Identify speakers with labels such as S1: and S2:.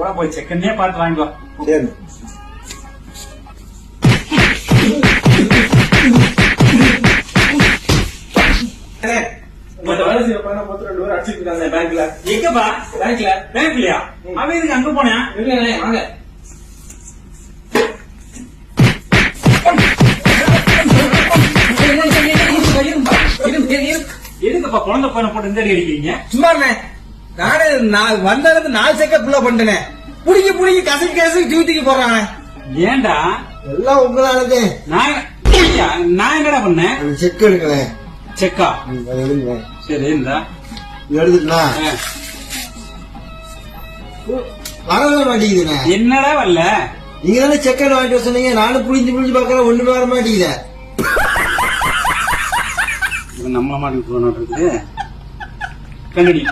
S1: கூட போய் செக்கன்னே பார்த்து வாங்கிக்கோ.
S2: சரி
S1: பேங்க்ல எங்கப்பா? பேங்க்லயா? அவன் இதுக்கு அங்க போனேன். வாங்க. எதுக்குப்பா குழந்தை பையனை போட்டு இந்த அடி அடிக்கிறீங்க?
S2: சும்மா நானே வந்தது 4 செகண்ட் ஃபுல்லா பண்ணிட்டேன். புடிக்கி கசக்கி டியூட்டிக்கு போறாங்க.
S1: ஏண்டா
S2: எல்லாம் உங்களானது.
S1: நான் என்னடா பண்ணேன்?
S2: செக் எடுக்கிறேன்.
S1: செக்கா?
S2: எடுங்க.
S1: சரி இந்த
S2: எடுத்துட்டா வரவே மாட்டேங்குதுண்ணே.
S1: என்னடா வரல?
S2: நீங்க தானே செக்கன் வாங்கிட்டு வர சொன்னீங்க. நானும் புளிஞ்சு பாக்குறேன், ஒண்ணுமே வர மாட்டேங்குது.
S1: நம்ம மாட்டி இருக்குது கண்ணடி